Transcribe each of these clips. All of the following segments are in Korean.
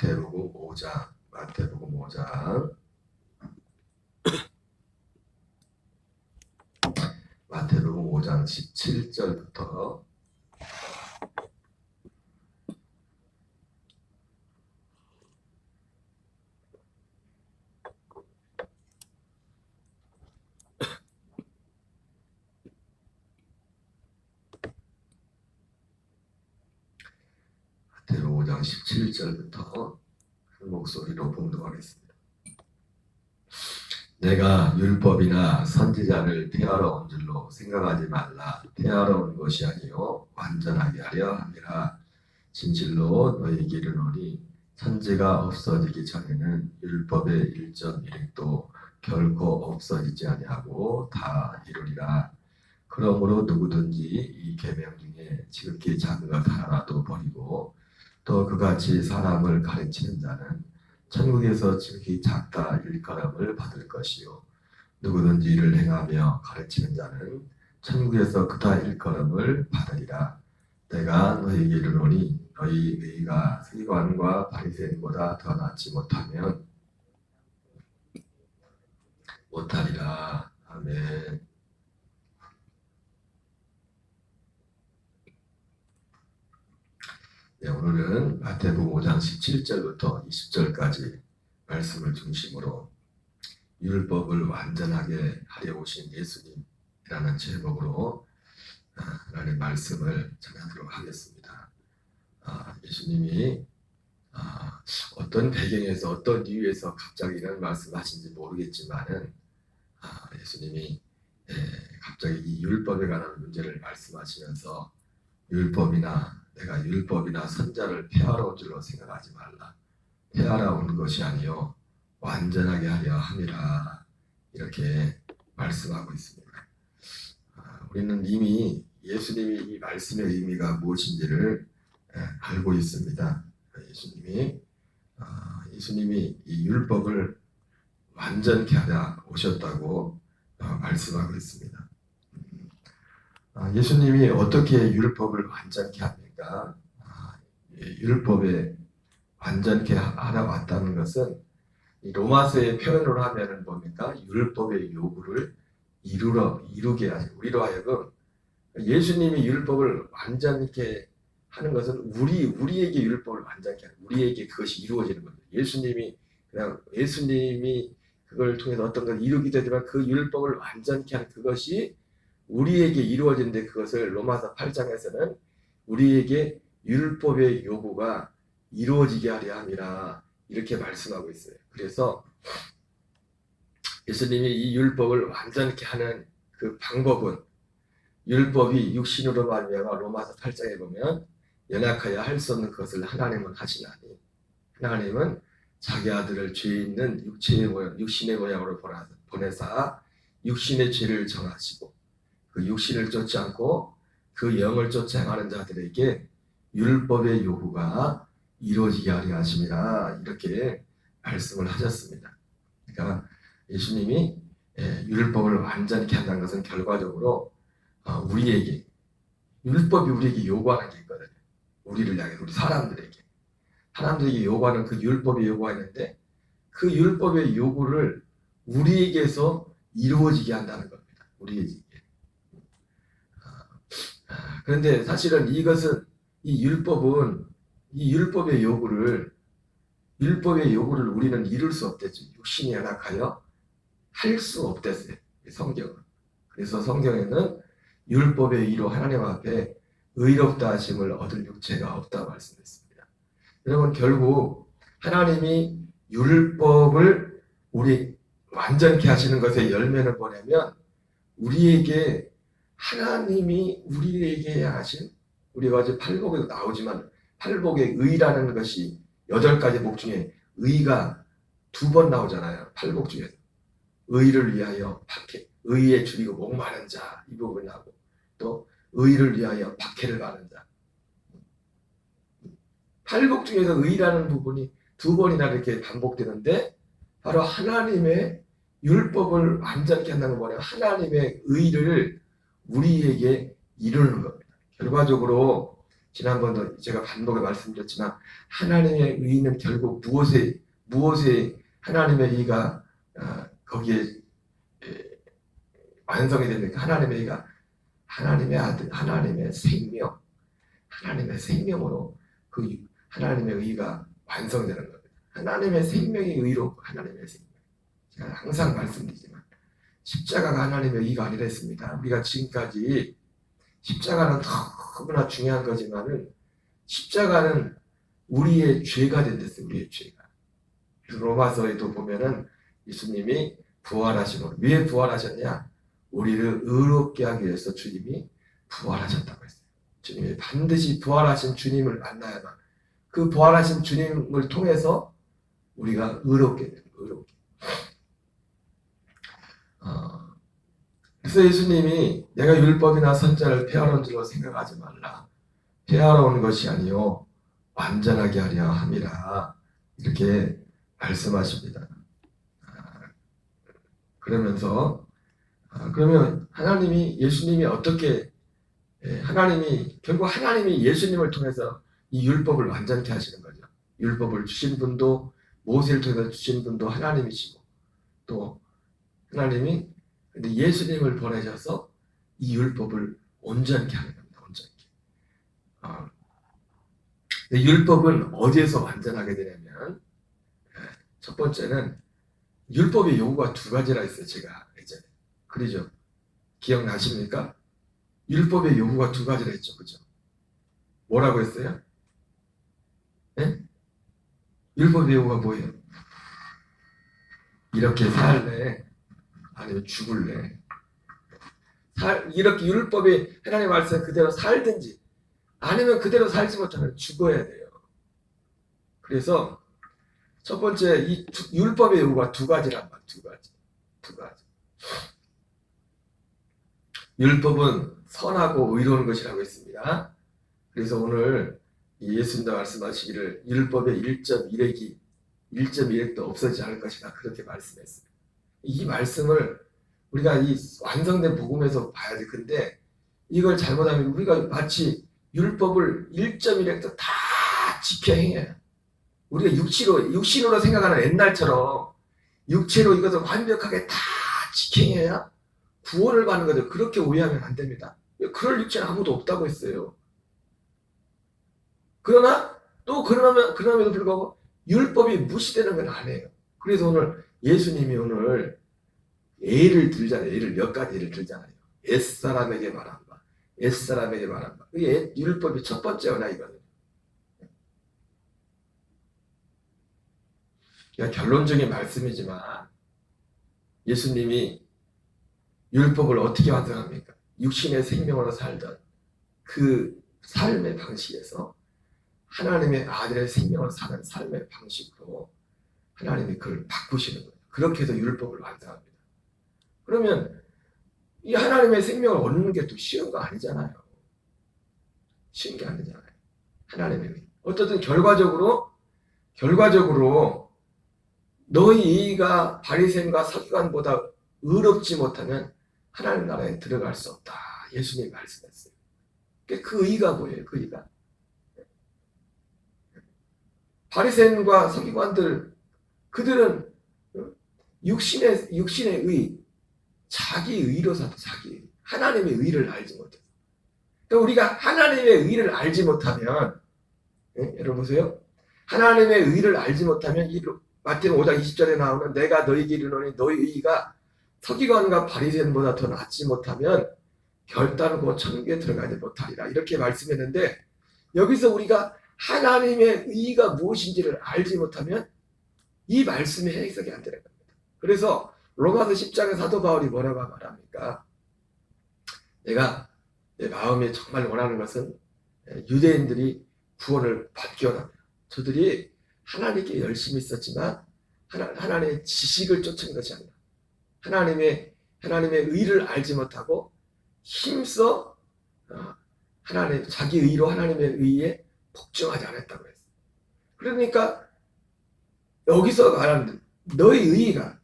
마태복음 5장 마태복음 5장 17절부터 마태복음 5장 17절부터 큰 목소리로 봉독하겠습니다. 내가 율법이나 선지자를 폐하러 온 줄로 생각하지 말라. 폐하러 온 것이 아니요 완전하게 하려 함이라. 진실로 너희에게 이르노니 천지가 없어지기 전에는 율법의 1.1획도 결코 없어지지 아니하고 다 이루리라. 그러므로 누구든지 이 계명 중에 지극히 작은 것 하나라도 버리고 또 그같이 사람을 가르치는 자는 천국에서 지극히 작다 일컬음을 받을 것이요 누구든지 이를 행하며 가르치는 자는 천국에서 그다 일컬음을 받으리라. 내가 너희에게 이르노니 너희 의가 서기관과 바리새인보다 더 낫지 못하리라. 아멘. 네, 오늘은 마태복음 5장 17절부터 20절까지 말씀을 중심으로 율법을 완전하게 하려 오신 예수님이라는 제목으로 하나님의 말씀을 전하도록 하겠습니다. 예수님이 어떤 배경에서 어떤 이유에서 갑자기 이런 말씀하신지 모르겠지만은 예수님이 갑자기 이 율법에 관한 문제를 말씀하시면서 내가 율법이나 선자를 폐하러 온 줄로 생각하지 말라. 폐하러 온 것이 아니요 완전하게 하려 함이라. 이렇게 말씀하고 있습니다. 우리는 이미 예수님이 이 말씀의 의미가 무엇인지를 알고 있습니다. 예수님이 이 율법을 완전케 하려 오셨다고 말씀하고 있습니다. 예수님이 어떻게 율법을 완전케 합니까? 율법에 완전케 하러 왔다는 것은 이 로마서의 표현으로 하면은 뭡니까? 율법의 요구를 이루게 하죠. 우리로 하여금 예수님이 율법을 완전케 하는 것은 우리에게 율법을 완전케 하는, 우리에게 그것이 이루어지는 겁니다. 예수님이 그걸 통해서 어떤 걸 이루기도 하지만 그 율법을 완전케 하는 그것이 우리에게 이루어지는데, 그것을 로마서 8장에서는 우리에게 율법의 요구가 이루어지게 하려 함이라 이렇게 말씀하고 있어요. 그래서 예수님이 이 율법을 완전케 하는 그 방법은, 율법이 육신으로 말미암아 로마서 8장에 보면 연약하여 할 수 없는 것을 하나님은 하시나니, 하나님은 자기 아들을 죄 있는 육신의 모양으로 보내사 육신의 죄를 정하시고 그 육신을 쫓지 않고 그 영을 쫓아 행하는 자들에게 율법의 요구가 이루어지게 하려 하심이라 이렇게 말씀을 하셨습니다. 그러니까 예수님이 율법을 완전케 한다는 것은 결과적으로 율법이 우리에게 요구하는 게 있거든요. 우리를 향해, 우리 사람들에게 요구하는 그 율법이 요구하는데, 그 율법의 요구를 우리에게서 이루어지게 한다는 겁니다. 우리에게. 그런데 사실은 이 율법의 요구를 우리는 이룰 수 없댔죠. 육신이 연약하여 할 수 없댔어요. 성경은. 그래서 성경에는 율법의 의로 하나님 앞에 의롭다 하심을 얻을 육체가 없다 말씀했습니다. 여러분, 결국 하나님이 율법을 우리 완전케 하시는 것의 열매는 뭐냐면, 하나님이 우리에게 하신, 우리가 어제 팔복에도 나오지만 팔복의 의라는 것이 8가지 복 중에 의가 2번 나오잖아요. 팔복 중에서. 의를 위하여 의에 줄이고 목마른 자, 이 부분이 나오고, 또 의를 위하여 박해를 받는 자. 팔복 중에서 의라는 부분이 2번이나 이렇게 반복되는데, 바로 하나님의 율법을 완전케 한다는 건 뭐냐면 하나님의 의를 우리에게 이루는 겁니다. 결과적으로 지난번도 제가 반복에 말씀드렸지만 하나님의 의는 결국 무엇에 하나님의 의가 거기에 완성이 됩니까? 하나님의 의가 하나님의 아들, 하나님의 생명으로 그 하나님의 의가 완성되는 겁니다. 하나님의 생명의 의로 하나님의 생명. 제가 항상 말씀드리지만 십자가가 하나님의 의가 아니라 했습니다. 우리가 지금까지 십자가는 너무나 중요한 거지만은 십자가는 우리의 죄가 된댔어요. 우리의 죄가. 그래서 로마서에도 보면은 예수님이 부활하시고 왜 부활하셨냐? 우리를 의롭게 하기 위해서 주님이 부활하셨다고 했어요. 주님이 반드시 부활하신 주님을 만나야만 그 부활하신 주님을 통해서 우리가 의롭게 돼요. 의롭게. 그래서 예수님이 내가 율법이나 선자를 폐하러 온 줄로 생각하지 말라. 폐하러 온 것이 아니요 완전하게 하려 함이라. 이렇게 말씀하십니다. 그러면서 그러면 예수님이 어떻게 결국 하나님이 예수님을 통해서 이 율법을 완전케 하시는 거죠. 율법을 주신 분도 모세를 통해서 주신 분도 하나님이시고 또 하나님이 근데 예수님을 보내셔서 이 율법을 온전케 하는 겁니다. 온전케. 근데 율법은 어디에서 완전하게 되냐면 첫 번째는 율법의 요구가 두 가지라 했어요. 제가 예전에. 그러죠? 기억나십니까? 율법의 요구가 두 가지라 했죠. 그죠? 뭐라고 했어요? 네? 율법의 요구가 뭐예요? 이렇게 살래? 아니면 죽을래? 이렇게 율법이 하나님 말씀 그대로 살든지 아니면 그대로 살지 못하면 죽어야 돼요. 그래서 첫 번째 이 율법의 요구가 두 가지란 말이에요. 두 가지. 율법은 선하고 의로운 것이라고 했습니다. 그래서 오늘 예수님도 말씀하시기를 율법의 1.1획도 없어지지 않을 것이다. 그렇게 말씀했어요. 이 말씀을 우리가 이 완성된 복음에서 봐야 돼. 근데 이걸 잘못하면 우리가 마치 율법을 1.1획도 다 지켜 행해요. 우리가 육신으로 생각하는 옛날처럼 육체로 이것을 완벽하게 다 지켜 행해야 구원을 받는 거죠. 그렇게 오해하면 안 됩니다. 그럴 육체는 아무도 없다고 했어요. 그럼에도 불구하고 율법이 무시되는 건 아니에요. 그래서 오늘 예수님이 오늘 몇 가지 예를 들잖아요. 옛사람에게 말한 바. 그게 율법이 첫 번째 언약이거든요. 결론적인 말씀이지만 예수님이 율법을 어떻게 완성합니까? 육신의 생명으로 살던 그 삶의 방식에서 하나님의 아들의 생명을 사는 삶의 방식으로 하나님이 그걸 바꾸시는 거예요. 그렇게 해서 율법을 완성합니다. 그러면 이 하나님의 생명을 얻는 게 또 쉬운 거 아니잖아요. 쉬운 게 아니잖아요. 하나님의 어쨌든 결과적으로 너희 의가 바리새인과 서기관보다 의롭지 못하면 하나님 나라에 들어갈 수 없다. 예수님이 말씀했어요. 그 의가 뭐예요? 그 의가 바리새인과 서기관들 그들은 육신의 의, 자기 의로 사도 자기 의. 하나님의 의를 알지 못해요. 그러니까 우리가 하나님의 의를 알지 못하면 여러분 보세요. 하나님의 의를 알지 못하면 마태복음 5장 20절에 나오는 내가 너희에게 이르노니 너희 의가 서기관과 바리새인보다 더 낫지 못하면 결단코 천국에 들어가지 못하리라. 이렇게 말씀했는데 여기서 우리가 하나님의 의가 무엇인지를 알지 못하면 이 말씀이 해석이 안 되는 겁니다. 그래서 로마서 10장의 사도 바울이 뭐라고 말합니까? 내가 내 마음에 정말 원하는 것은 유대인들이 구원을 받기 원합니다. 저들이 하나님께 열심히 있었지만 하나님의 지식을 쫓은 것이 아니라 하나님의 의를 알지 못하고 힘써 자기 의로 하나님의 의에 복종하지 않았다고 했어요. 그러니까 여기서 말하는 너희 의가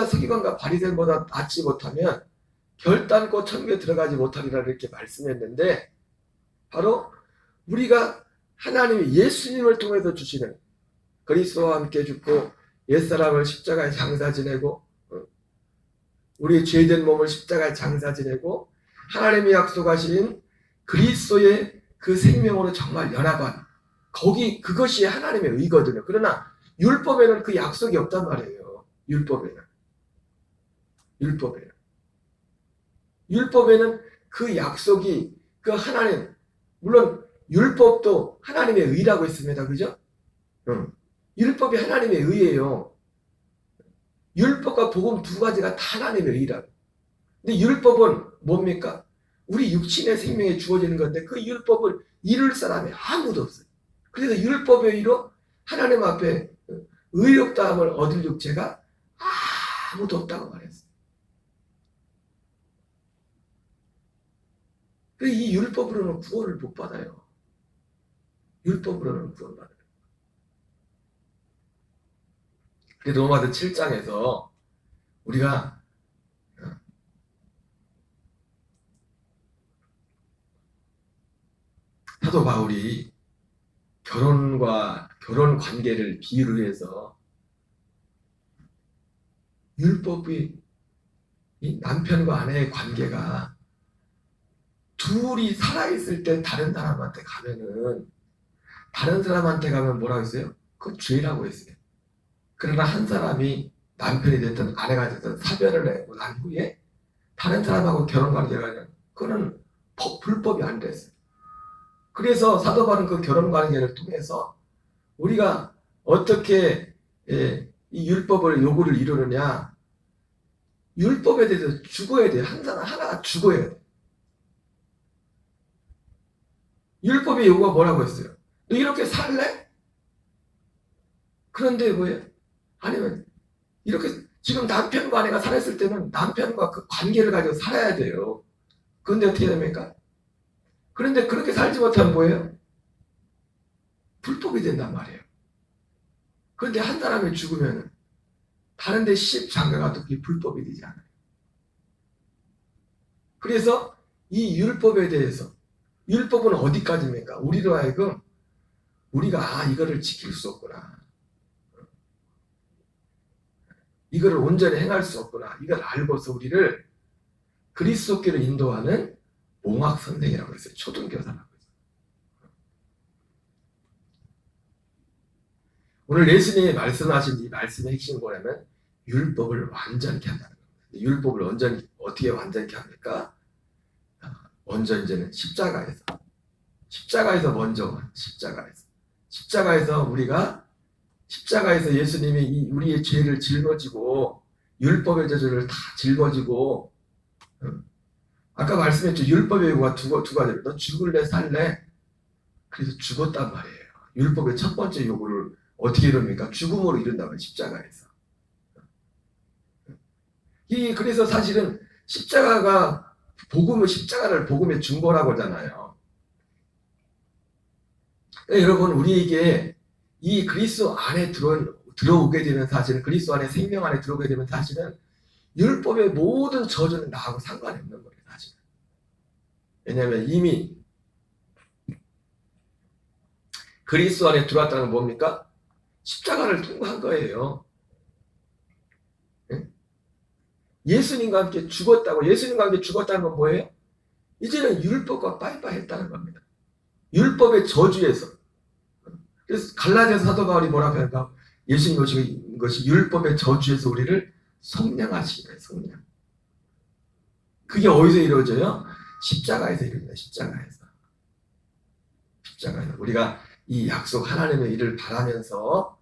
서기관과 바리새인보다 낫지 못하면 결단코 천국에 들어가지 못하리라 이렇게 말씀했는데 바로 우리가 하나님이 예수님을 통해서 주시는 그리스도와 함께 죽고 옛사람을 십자가에 장사 지내고 우리의 죄된 몸을 십자가에 장사 지내고 하나님이 약속하신 그리스도의 그 생명으로 정말 연합한 그것이 하나님의 의거든요. 그러나 율법에는 그 약속이 없단 말이에요. 율법에는 그 약속이 그 하나님, 물론 율법도 하나님의 의라고 했습니다. 그죠? 율법이 하나님의 의예요. 율법과 복음 두 가지가 다 하나님의 의라고. 근데 율법은 뭡니까? 우리 육신의 생명에 주어지는 건데 그 율법을 이룰 사람이 아무도 없어요. 그래서 율법의 의로 하나님 앞에 의롭다함을 얻을 육체가 아무도 없다고 말했어요. 그래서 이 율법으로는 구원을 못 받아요. 율법으로는 구원 받아요. 그래서 로마서 7장에서 우리가 사도 바울이 결혼 관계를 비유를 해서 율법이 이 남편과 아내의 관계가 둘이 살아있을 때 다른 사람한테 가면 뭐라고 했어요? 그건 죄라고 했어요. 그러나 한 사람이 남편이 됐든 아내가 됐든 사별을 내고 난 후에 다른 사람하고 결혼관계가 아니라 그거는 불법이 안 됐어요. 그래서 사도 바울은 그 결혼관계를 통해서 우리가 어떻게 이 율법을 요구를 이루느냐, 율법에 대해서 죽어야 돼요. 하나가 죽어야 돼요. 율법의 요구가 뭐라고 했어요? 너 이렇게 살래? 그런데 뭐예요? 아니면 이렇게 지금 남편과 아내가 살았을 때는 남편과 그 관계를 가지고 살아야 돼요. 그런데 어떻게 됩니까? 그런데 그렇게 살지 못하면 뭐예요? 불법이 된단 말이에요. 그런데 한 사람이 죽으면 다른 데 장가가도 그게 불법이 되지 않아요. 그래서 이 율법에 대해서, 율법은 어디까지입니까? 우리로 하여금 우리가 이거를 지킬 수 없구나, 이거를 온전히 행할 수 없구나, 이걸 알고서 우리를 그리스도께로 인도하는 몽학 선생이라고 했어요. 초등교사라고 했어요. 오늘 예수님이 말씀하신 이 말씀의 핵심이 뭐냐면 율법을 완전케 한다는 겁니다. 율법을 어떻게 완전케 합니까? 먼저 이제는 십자가에서 먼저 십자가에서 예수님이 우리의 죄를 짊어지고 율법의 저주를 다 짊어지고, 아까 말씀했죠. 율법의 요구가 두 가지를, 너 죽을래 살래? 그래서 죽었단 말이에요. 율법의 첫 번째 요구를 어떻게 이룹니까? 죽음으로 이룬다고요. 십자가에서. 그래서 사실은 십자가를 복음의 중보라고 하잖아요. 그러니까 여러분, 우리에게 이 그리스도 안에 들어오게 되면, 사실은 그리스도 안에 생명 안에 들어오게 되면 사실은 율법의 모든 저주는 나하고 상관이 없는 거예요. 사실은. 왜냐하면 이미 그리스도 안에 들어왔다는 건 뭡니까? 십자가를 통과한 거예요. 예수님과 함께 죽었다고. 예수님과 함께 죽었다는 건 뭐예요? 이제는 율법과 빠이빠이 했다는 겁니다. 율법의 저주에서. 그래서 갈라디아서 사도 바울이 뭐라고 할까? 예수님 오신 것이 율법의 저주에서 우리를 성량하신 거예요. 성량. 그게 어디서 이루어져요? 십자가에서 이루어져요. 십자가에서. 우리가 이 약속 하나님의 일을 바라면서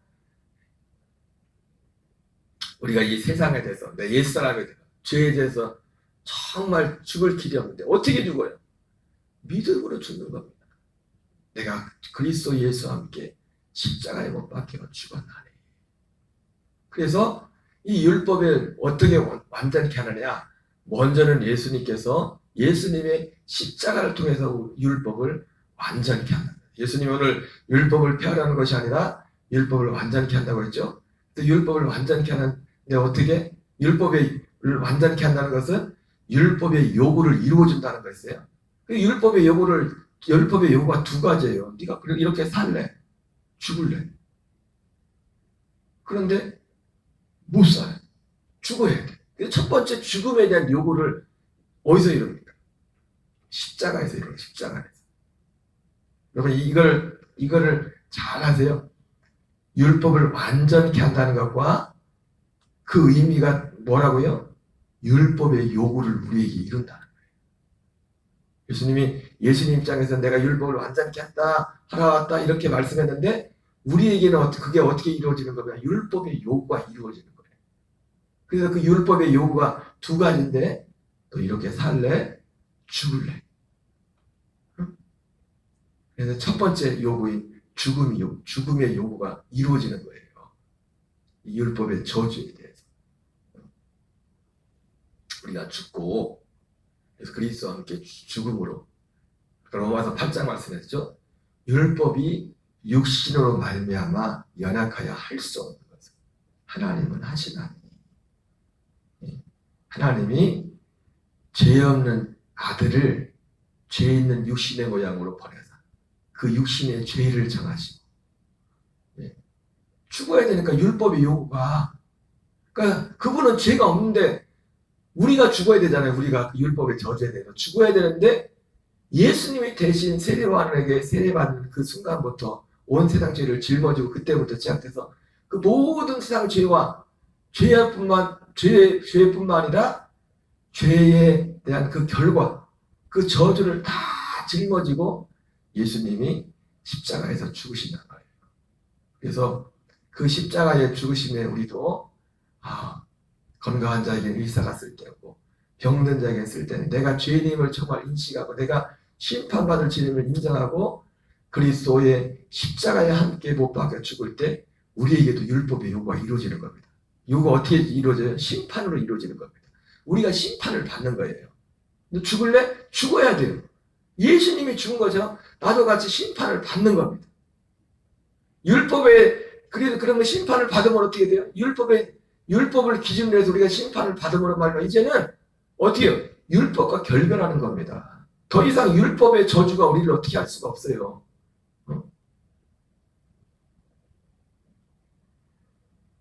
우리가 이 세상에 대해서, 내 옛사람에 대해서, 죄에 대해서 정말 죽을 길이 없는데 어떻게 죽어요? 믿음으로 죽는 겁니다. 내가 그리스도 예수와 함께 십자가에 못 박혀 죽었나니. 그래서 이 율법을 어떻게 완전케 하느냐? 먼저는 예수님께서 예수님의 십자가를 통해서 율법을 완전케 한다. 예수님이 오늘 율법을 폐하려는 것이 아니라 율법을 완전케 한다고 했죠. 율법을 완전케 하는데 어떻게? 율법을 완전케 한다는 것은 율법의 요구를 이루어준다는 거였어요. 율법의 요구를 율법의 요구가 두 가지예요. 네가 이렇게 살래? 죽을래? 그런데 못 살아. 죽어야 돼. 첫 번째 죽음에 대한 요구를 어디서 이룹니까? 십자가에서 이뤄요. 십자가에서. 여러분 이거를 잘 하세요. 율법을 완전케 한다는 것과 그 의미가 뭐라고요? 율법의 요구를 우리에게 이룬다는 거예요. 예수님 입장에서 내가 율법을 완전케 한다, 하라 왔다 이렇게 말씀했는데 우리에게는 그게 어떻게 이루어지는 거냐? 율법의 요구가 이루어지는 거예요. 그래서 그 율법의 요구가 두 가지인데 또 이렇게 살래? 죽을래? 그래서 첫 번째 요구인 죽음의 요구가 이루어지는 거예요. 이 율법의 저주에 대해서. 우리가 죽고 그래서 그리스도와 함께 죽음으로 로마서 8장 말씀했죠. 율법이 육신으로 말미암아 연약하여 할 수 없는 것을 하나님은 하시나니 하나님이 죄 없는 아들을 죄 있는 육신의 모양으로 보내서 그 육신의 죄를 정하시고 죽어야 되니까 율법의 요구가 그러니까 그분은 죄가 없는데 우리가 죽어야 되잖아요. 우리가 그 율법의 저주에 대해서 죽어야 되는데 예수님이 대신 세례요한에게 세례받는 그 순간부터 온 세상 죄를 짊어지고 그때부터 시작해서 그 모든 세상 죄와 죄뿐만 아니라 죄에 대한 그 결과 그 저주를 다 짊어지고 예수님이 십자가에서 죽으신다는 거예요. 그래서 그 십자가의 죽으심에 우리도 건강한 자에게는 의사가 쓸데없고 병든 자에게는 쓸데는 내가 죄인임을 정말 인식하고 내가 심판받을 죄인임을 인정하고 그리스도의 십자가에 함께 못 박혀 죽을 때 우리에게도 율법의 요구가 이루어지는 겁니다. 요구가 어떻게 이루어져요? 심판으로 이루어지는 겁니다. 우리가 심판을 받는 거예요. 너 죽을래? 죽어야 돼요. 예수님이 죽은 거죠. 나도 같이 심판을 받는 겁니다. 그러면 심판을 받으면 어떻게 돼요? 율법을 기준으로 해서 우리가 심판을 받으면 말이야. 이제는 어떻게 해요? 율법과 결별하는 겁니다. 더 이상 율법의 저주가 우리를 어떻게 할 수가 없어요.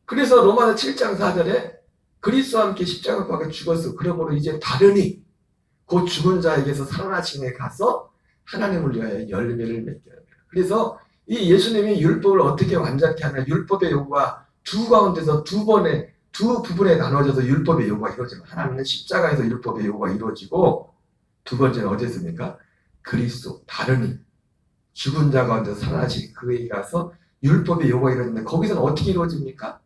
그래서 로마서 7장 4절에 그리스도와 함께 십자가 박혀 죽었어. 그러므로 이제 다르니 곧 죽은 자에게서 살아나심에 가서 하나님을 위하여 열매를 맺게 합니다. 그래서 이 예수님이 율법을 어떻게 완전케 하냐. 율법의 요구가 두 가운데서 두 부분에 나눠져서 율법의 요구가 이루어집니다. 하나는 십자가에서 율법의 요구가 이루어지고 두 번째는 어디였습니까? 그리스도 다르니 죽은 자 가운데서 살아나신 그에게 가서 율법의 요구가 이루어지는데 거기서는 어떻게 이루어집니까?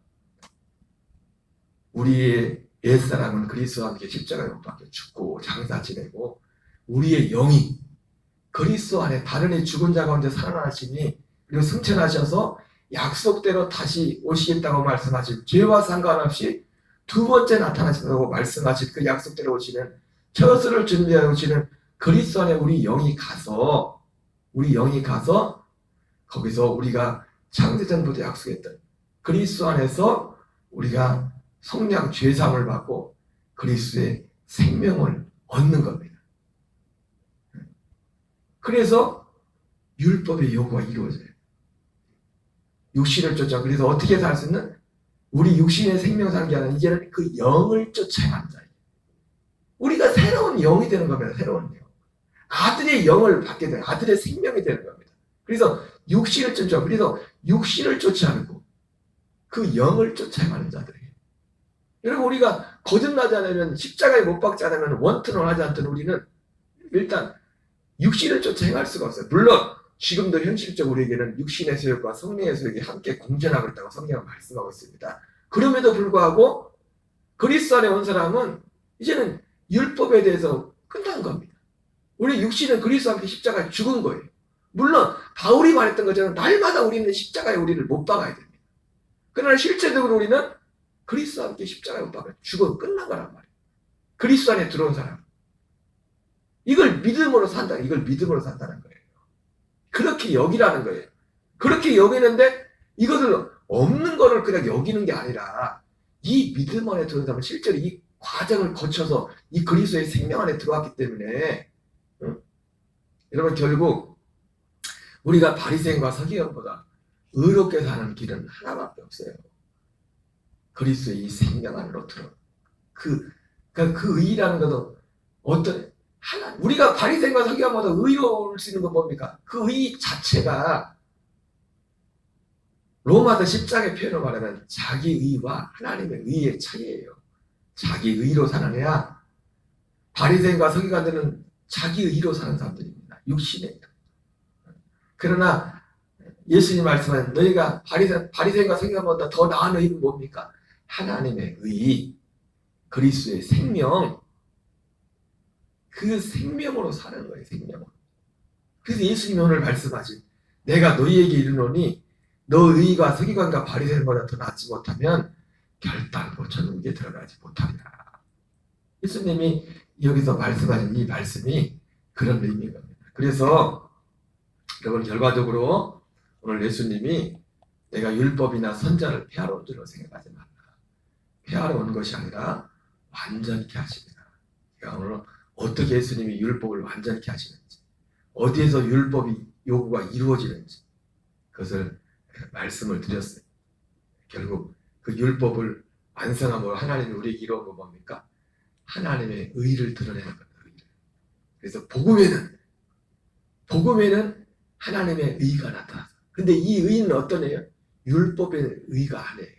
우리의 옛사람은 그리스도와 함께 십자가에 못 박혀 죽고 장사 지내고 우리의 영이 그리스도 안에 다른 죽은 자 가운데 살아나시니 그리고 승천하셔서 약속대로 다시 오시겠다고 말씀하신 죄와 상관없이 두 번째 나타나신다고 말씀하신 그 약속대로 오시는 처소를 준비하고 오시는 그리스도 안에 우리 영이 가서 거기서 우리가 창세전부터 약속했던 그리스도 안에서 우리가 성령 죄사함을 받고 그리스도의 생명을 얻는 겁니다. 그래서 율법의 요구가 이루어져요. 육신을 쫓아. 그래서 어떻게 살 수 있는? 우리 육신의 생명 사는 게 아니라 이제는 그 영을 쫓아가는 자예요. 우리가 새로운 영이 되는 겁니다. 새로운 영. 아들의 영을 받게 되는 아들의 생명이 되는 겁니다. 그래서 육신을 쫓아. 그래서 육신을 쫓아가고 그 영을 쫓아가는 자들이에요. 여러분 우리가 거듭나지 않으면 십자가에 못 박지 않으면 원튼 원하지 않던 우리는 일단 육신을 쫓아 행할 수가 없어요. 물론 지금도 현실적으로 우리에게는 육신의 소욕과 성령의 소욕이 함께 공존하고 있다고 성경은 말씀하고 있습니다. 그럼에도 불구하고 그리스도 안에 온 사람은 이제는 율법에 대해서 끝난 겁니다. 우리 육신은 그리스도와 함께 십자가에 죽은 거예요. 물론 바울이 말했던 것처럼 날마다 우리는 십자가에 우리를 못 박아야 됩니다. 그러나 실제적으로 우리는 그리스도와 함께 십자가에 못 박아 죽어 끝난 거란 말이에요. 그리스도 안에 들어온 사람. 이걸 믿음으로 산다는 거예요. 그렇게 여기라는 거예요. 그렇게 여기는데 이것을 없는 거를 그냥 여기는 게 아니라 이 믿음 안에 들어온 사람은 실제로 이 과정을 거쳐서 이 그리스도의 생명 안에 들어왔기 때문에 여러분 결국 우리가 바리새인과 서기관보다 의롭게 사는 길은 하나밖에 없어요. 그리스도의 이 생명 안으로 들어. 그러니까 그 의라는 것도 어떤 하나 우리가 바리새인과 서기관보다 의로울 수 있는 건 뭡니까? 그 의 자체가 로마서 10장의 표현으로 말하면 자기 의와 하나님의 의의 차이예요. 자기 의로 사는 애야. 바리새인과 서기관들은 자기 의로 사는 사람들입니다. 육신의. 그러나 예수님 말씀은 너희가 바리새인과 서기관보다 더 나은 의는 뭡니까? 하나님의 의, 그리스도의 생명, 그 생명으로 사는 거예요. 생명으로. 그래서 예수님이 오늘 말씀하신 내가 너희에게 이르노니 너 의가 서기관과 바리새인보다 더 낫지 못하면 결단코 천국에 들어가지 못하리라. 예수님이 여기서 말씀하신 이 말씀이 그런 의미인 겁니다. 그래서 여러분 결과적으로 오늘 예수님이 내가 율법이나 선자를 폐하러 온 줄로 생각하지 말라. 폐하러 온 것이 아니라 완전케 하십니다. 그러니까 오늘 어떻게 예수님이 율법을 완전케 하시는지, 어디에서 율법이 요구가 이루어지는지 그것을 말씀을 드렸어요. 결국 그 율법을 완성함으로 하나님이 우리에게 이루어온 건 뭡니까? 하나님의 의를 드러내는 겁니다. 의를. 그래서 복음에는 하나님의 의가 나타났어요. 근데 이 의는 어떤 애예요? 율법의 의가 아니에요.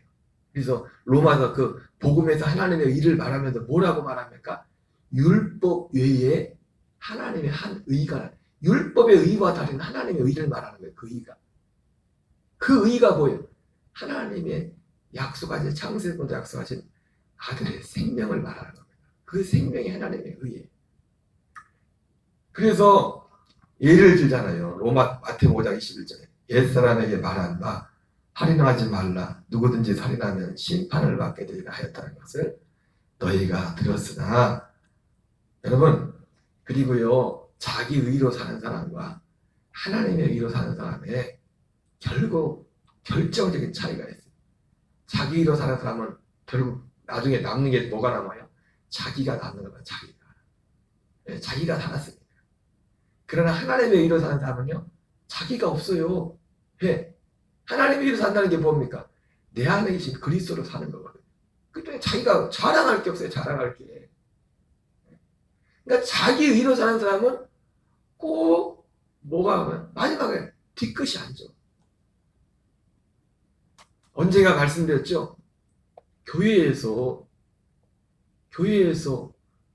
그래서 로마서 그 복음에서 하나님의 의를 말하면서 뭐라고 말합니까? 율법 외에 하나님의 한 의가, 율법의 의와 다른 하나님의 의를 말하는 거예요. 그 의가. 그 의가 뭐예요? 하나님의 약속하신, 창세부터 약속하신 아들의 생명을 말하는 겁니다. 그 생명이 하나님의 의예요. 그래서 예를 들잖아요. 마태복음 5장 21절에 옛사람에게 말한 바 살인하지 말라. 누구든지 살인하면 심판을 받게 되리라 하였다는 것을 너희가 들었으나, 여러분, 그리고요 자기 의로 사는 사람과 하나님의 의로 사는 사람의 결국 결정적인 차이가 있어요. 자기 의로 사는 사람은 결국 나중에 남는 게 뭐가 남아요? 자기가 남는 거예요. 자기가 살았습니다. 그러나 하나님의 의로 사는 사람은요 자기가 없어요. 왜? 하나님의 의로 산다는 게 뭡니까? 내 안에 계신 그리스도로 사는 거거든요. 그때 자기가 자랑할 게 없어요. 자랑할 게. 그러니까 자기 의로 사는 사람은 꼭 뭐가 하면 마지막에 뒤끝이 안 져. 언젠가 말씀드렸죠? 교회에서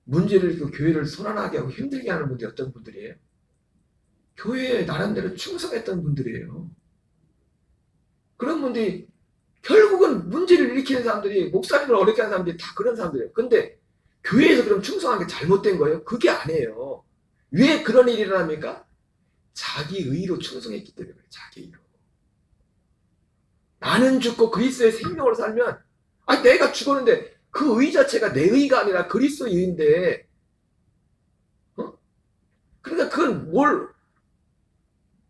문제를 일으키고 교회를 소란하게 하고 힘들게 하는 분들이 어떤 분들이에요? 교회에 나름대로 충성했던 분들이에요. 그런 분들이 결국은 문제를 일으키는 사람들이, 목사님을 어렵게 하는 사람들이 다 그런 사람들이에요. 근데 교회에서 그럼 충성한 게 잘못된 거예요? 그게 아니에요. 왜 그런 일이 일어납니까? 자기 의로 충성했기 때문에 그래요. 자기 의로. 나는 죽고 그리스도의 생명으로 살면, 내가 죽었는데 그 의 자체가 내 의가 아니라 그리스도의 의인데, 그러니까 그건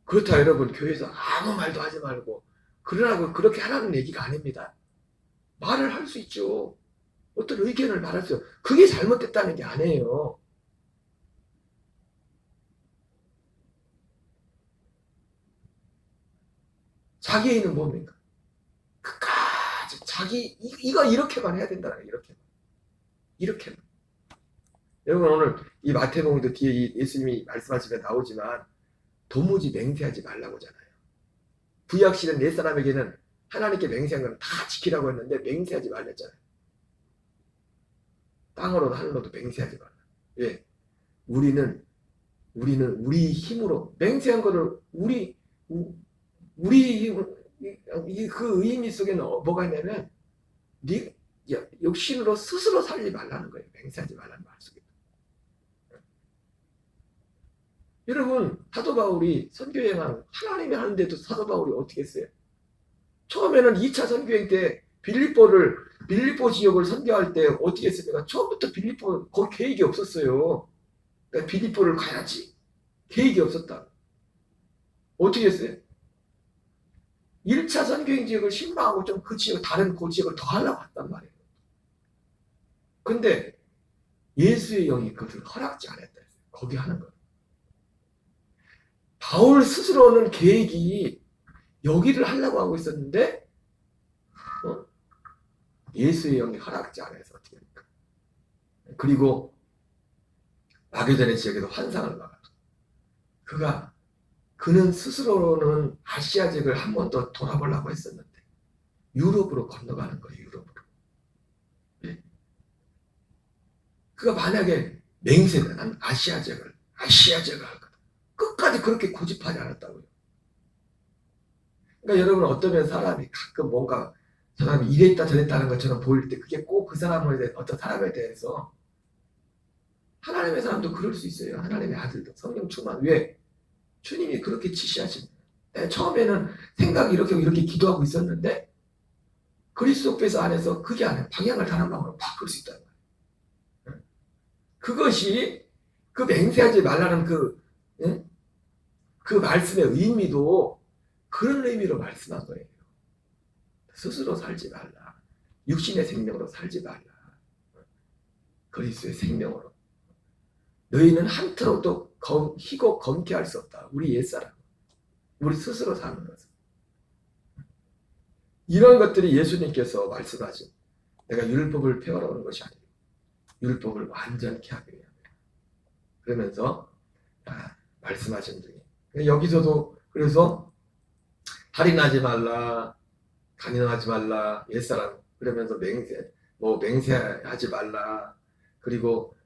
그렇다 여러분, 교회에서 아무 말도 하지 말고 그러라고 그렇게 하라는 얘기가 아닙니다. 말을 할 수 있죠. 어떤 의견을 말할 수 있죠. 그게 잘못됐다는 게 아니에요. 자기애는 뭡니까? 끝까지 이거 이렇게만 해야 된다는 거예요. 이렇게만. 여러분 오늘 이 마태복음도 뒤에 이 예수님이 말씀하시면 나오지만 도무지 맹세하지 말라고 하잖아요. 구약시대 네 사람에게는 하나님께 맹세한 건 다 지키라고 했는데 맹세하지 말랬잖아요. 땅으로도 하늘로도 맹세하지 말라. 왜? 우리는 우리 힘으로 맹세한 거를 우리 그 의미 속에는 뭐가 있냐면 육신으로 스스로 살지 말라는 거예요. 맹세하지 말라는 말 속에. 여러분 사도 바울이 선교여행하는 하나님이 하는데도 사도 바울이 어떻게 했어요? 처음에는 2차 선교여행 때 빌립보 지역을 선교할 때 어떻게 했습니까? 처음부터 빌립보 거기 계획이 없었어요. 그러니까 빌립보를 가야지. 계획이 없었다. 어떻게 했어요? 1차 선교행 지역을 신방하고 좀 그 지역, 다른 그 지역을 더 하려고 했단 말이에요. 근데 예수의 영이 그것을 허락지 않았다 했어요. 거기 하는 거. 바울 스스로는 계획이 여기를 하려고 하고 있었는데 예수의 영이 허락지 않아서 어떻게 합니까? 그리고 마게도냐 지역에서 환상을 봐가지고 그는 스스로는 아시아 지역을 한 번 더 돌아보려고 했었는데 유럽으로 건너가는 거예요. 유럽으로. 예. 그가 만약에 맹세는 난 아시아 지역을 할 거다. 끝까지 그렇게 고집하지 않았다고요. 그러니까 여러분 어떠면 사람이 가끔 뭔가 사람이 이랬다 저랬다 하는 것처럼 보일 때 그게 꼭 그 사람에 대해 어떤 사람에 대해서 하나님의 사람도 그럴 수 있어요. 하나님의 아들도 성령 충만. 왜? 주님이 그렇게 지시하십니다. 처음에는 생각이 이렇게 기도하고 있었는데 그리스도께서 안에서 그게 아니라 방향을 다른 방향으로 바꿀 수 있다는 거예요. 그것이 그 맹세하지 말라는 그 말씀의 의미도 그런 의미로 말씀한 거예요. 스스로 살지 말라. 육신의 생명으로 살지 말라. 그리스도의 생명으로. 너희는 한트로도 희고 검게 할 수 없다. 우리 옛사람. 우리 스스로 사는 것은. 이런 것들이 예수님께서 말씀하신 내가 율법을 폐하라는 것이 아니고 율법을 완전케 하기 위함이다. 그러면서 말씀하신 중에 여기서도 그래서 살인하지 말라, 간인하지 말라, 옛사람 그러면서 맹세하지 말라, 그리고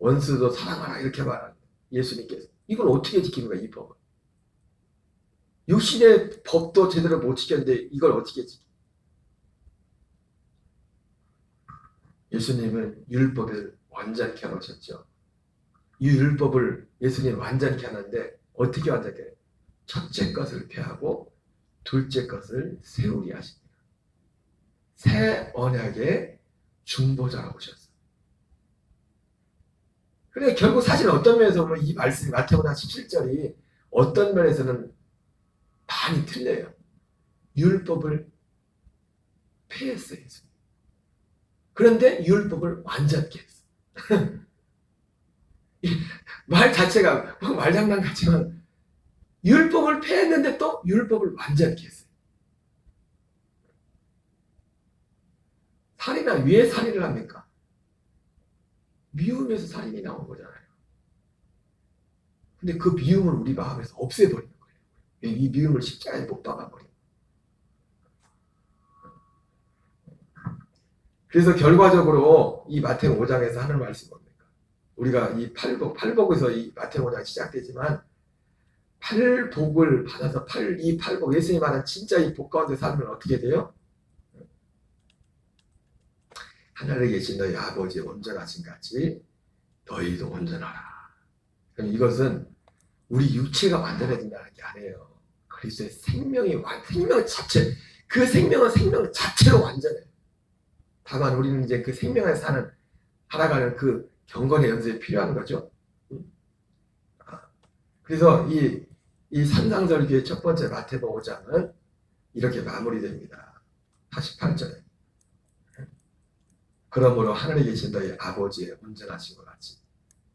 원수도 사랑하라 이렇게 말하는 예수님께서 이걸 어떻게 지키는 거야 이 법을? 육신의 법도 제대로 못 지켰는데 이걸 어떻게 지켜? 예수님은 율법을 완전케 하셨죠. 이 율법을 예수님 완전케 하는데 어떻게 완전케 해요? 첫째 것을 폐하고 둘째 것을 세우게 하십니다. 새 언약의 중보자라고 오셨어요. 그래 결국 사실 어떤 면에서 보면 이 말씀이 마태복음 17절이 어떤 면에서는 많이 틀려요. 율법을 폐했어요. 그런데 율법을 완전케 했어요. 말 자체가 말장난 같지만 율법을 폐했는데 또 율법을 완전케 했어요. 살인아 왜 살인을 합니까? 미움에서 살인이 나온 거잖아요. 근데 그 미움을 우리 마음에서 없애버리는 거예요. 이 미움을 십자가에 못 박아버려요. 그래서 결과적으로 이 마태복음 5장에서 하는 말씀이 뭡니까? 우리가 이 팔복에서 이 마태복음 5장이 시작되지만 팔복을 받아서 이 팔복 예수님이 말한 진짜 이 복 가운데 살면 어떻게 돼요? 하늘에 계신 너희 아버지의 온전하신 같이 너희도 온전하라. 그럼 이것은 우리 육체가 완전해진다는 게 아니에요. 그리스도의 생명 자체, 그 생명은 생명 자체로 완전해요. 다만 우리는 이제 그 생명 안에 살아가는 그 경건의 연습이 필요한 거죠. 그래서 이 산상절기의 첫 번째 마태복음 5장은 이렇게 마무리됩니다. 48절에 그러므로 하늘에 계신 너희 아버지의 온전하신 것 같이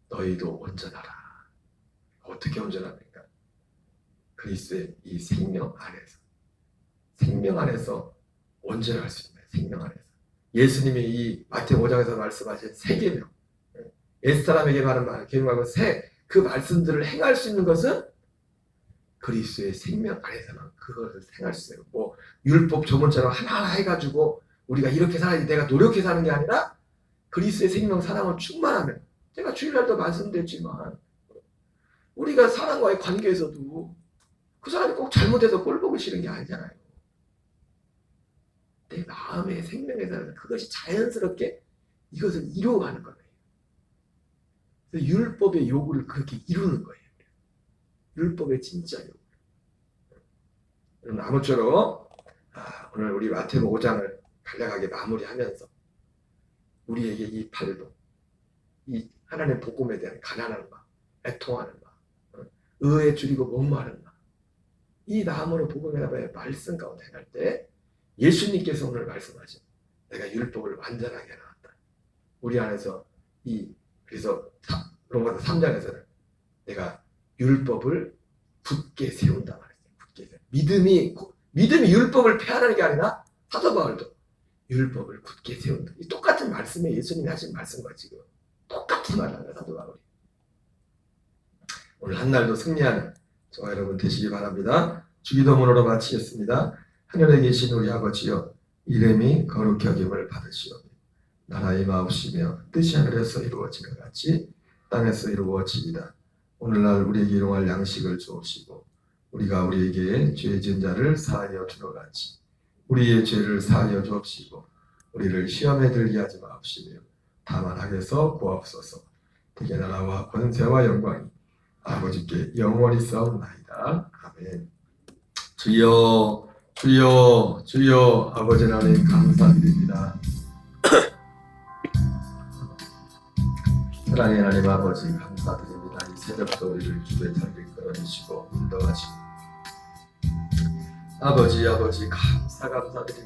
너희도 온전하라. 어떻게 온전합니까? 그리스도의 이 생명 안에서 온전할 수 있는 생명 안에서 예수님이 이 마태복음 5장에서 말씀하신 새 계명, 옛사람에게 말한 계명하고 그 말씀들을 행할 수 있는 것은 그리스도의 생명 안에서만 그것을 행할 수 있어요. 율법 조문처럼 하나하나 해가지고 우리가 이렇게 살아야지 내가 노력해서 하는 게 아니라 그리스도의 생명 사랑을 충만하면 제가 주일날도 말씀드렸지만 우리가 사람과의 관계에서도 그 사람이 꼭 잘못해서 꼴 보기 싫은 게 아니잖아요. 내 마음의 생명에서 그것이 자연스럽게 이것을 이루어가는 거예요. 율법의 요구를 그렇게 이루는 거예요. 율법의 진짜 요구. 아무쪼록 오늘 우리 마태복음 5장을 간략하게 마무리하면서 우리에게 이 팔복, 이 하나님의 복음에 대한 가난한 마음, 애통하는 마음, 의에 줄이고 목마른 마음, 이 나무로 복음의 말씀 가운데 행할 때 예수님께서 오늘 말씀하신 내가 율법을 완전하게 해놨다. 우리 안에서 그래서 로마서 3장에서는 내가 율법을 굳게 세운다 말했어요. 굳게 세워. 믿음이 율법을 폐하는 게 아니라 사도 바울도 율법을 굳게 세운다. 이 똑같은 말씀에 예수님이 하신 말씀과 지금 똑같은 말을 하는 사도 바울이. 오늘 한 날도 승리하는 저와 여러분 되시기 바랍니다. 주기도문으로 마치겠습니다. 하늘에 계신 우리 아버지여, 이름이 거룩히 여김을 받으시오며 나라의 마옵시며 뜻이 하늘에서 이루어지는 같이 땅에서 이루어지이다. 오늘날 우리에게 일용할 양식을 주옵시고 우리가 우리에게 죄 지은 자를 사하여 주노 같이 우리의 죄를 사하여 주옵시고 우리를 시험에 들게 하지 마옵시며 다만 악에서 구하옵소서. 대개 나라와 권세와 영광이 아버지께 영원히 싸움나이다. 아멘. 주여 주여 주여. 아버지 하나님 감사드립니다. 사랑의 하나님 아버지 감사드립니다. 이 새벽도 우리를 주의 자리를 끌어주시고 인도하시고 아버지 감사드립니다.